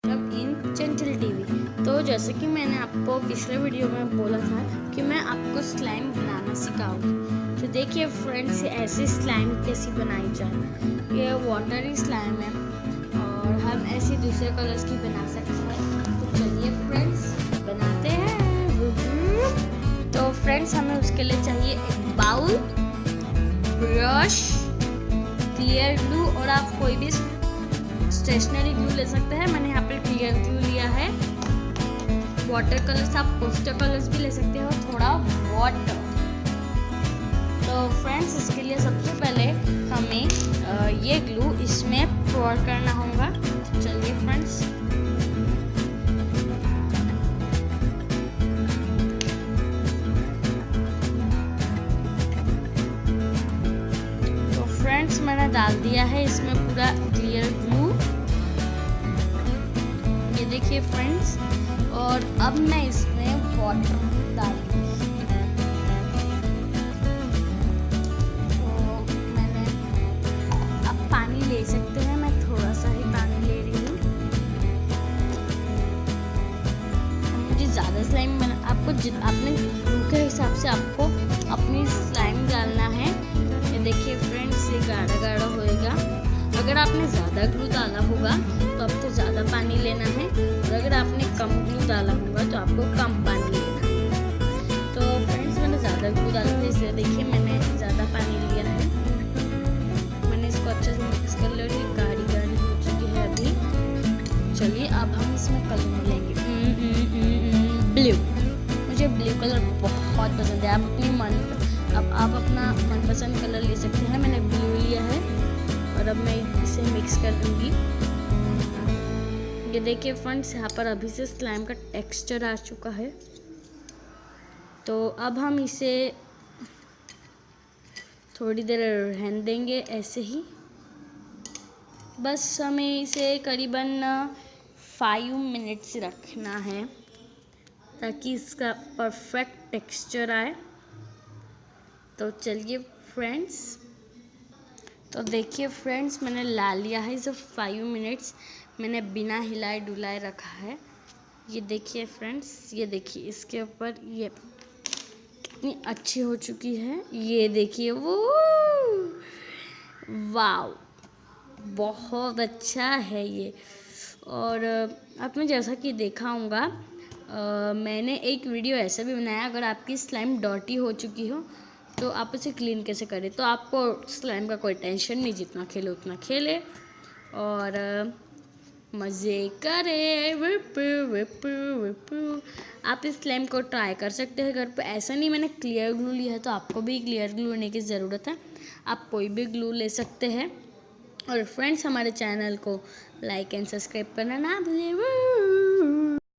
अब इन चंचल टीवी। तो जैसे कि मैंने आपको पिछले वीडियो में बोला था कि मैं आपको स्लाइम बनाना सिखाऊंगी। तो देखिए फ्रेंड्स, ऐसी स्लाइम कैसी बनाई जाए। ये वाटरी स्लाइम है और हम ऐसे दूसरे कलर्स की बना सकते हैं। तो चलिए फ्रेंड्स बनाते हैं। तो फ्रेंड्स हमें उसके लिए चाहिए एक बाउल, ब्रश, क्लियर ग्लू, और आप कोई भी स्टेशनरी ग्लू ले सकते हैं। मैंने यहाँ पर क्लियर ग्लू लिया है। वाटर कलर्स, आप पोस्टर कलर्स भी ले सकते हो, थोड़ा वाटर। तो फ्रेंड्स इसके लिए सबसे पहले हमें ये ग्लू इसमें पोर करना होगा। चलिए फ्रेंड्स, तो फ्रेंड्स मैंने डाल दिया है इसमें पूरा क्लियर ग्लू, ये देखिए फ्रेंड्स। और अब मैं इसमें वाटर डाल दूँगी। तो मैंने अब पानी ले सकते हैं, मैं थोड़ा सा ही पानी ले रही हूँ। मुझे ज़्यादा स्लाइम आपको आपने ग्लू के हिसाब से आपको अपनी स्लाइम डालना है। ये देखिए फ्रेंड्स, ये गाढ़ा गाढ़ा होएगा। अगर आपने ज़्यादा ग्लू डाला होगा तो आपको ज़्यादा पानी लेना है, और अगर आपने कम ग्लू डाला होगा तो आपको कम पानी लेना है। तो फ्रेंड्स मैंने ज़्यादा ग्लू डाला था, इसलिए देखिए मैंने ज़्यादा पानी लिया है। मैंने इसको अच्छे से मिक्स कर लिया, ये गाढ़ी गाढ़ी हो चुकी है अभी। चलिए अब हम इसमें कलर मिलाएंगे। ब्लू, मुझे ब्लू कलर बहुत पसंद है। आप अपना मनपसंद कलर ले सकते हैं। मैंने ब्लू लिया है और अब मैं इसे मिक्स कर दूंगी। ये देखिए फ्रेंड्स, यहाँ पर अभी से स्लाइम का टेक्सचर आ चुका है। तो अब हम इसे थोड़ी देर रहने देंगे ऐसे ही। बस हमें इसे करीबन 5 मिनट्स रखना है ताकि इसका परफेक्ट टेक्सचर आए। तो चलिए फ्रेंड्स, तो देखिए फ्रेंड्स मैंने ला लिया है इसे 5 मिनट्स। मैंने बिना हिलाए डुलाए रखा है। ये देखिए फ्रेंड्स, ये देखिए इसके ऊपर ये कितनी अच्छी हो चुकी है। ये देखिए, वो वाव, बहुत अच्छा है ये। और आपने जैसा कि देखा होगा, मैंने एक वीडियो ऐसा भी बनाया, अगर आपकी स्लाइम डॉटी हो चुकी हो तो आप उसे क्लीन कैसे करें। तो आपको स्लाइम का कोई टेंशन नहीं, जितना खेले उतना खेले और मज़े करे। आप इस स्लाइम को ट्राई कर सकते हैं घर पे। ऐसा नहीं मैंने क्लियर ग्लू लिया है तो आपको भी क्लियर ग्लू लेने की ज़रूरत है। आप कोई भी ग्लू ले सकते हैं। और फ्रेंड्स हमारे चैनल को लाइक एंड सब्सक्राइब करना ना भूलिए।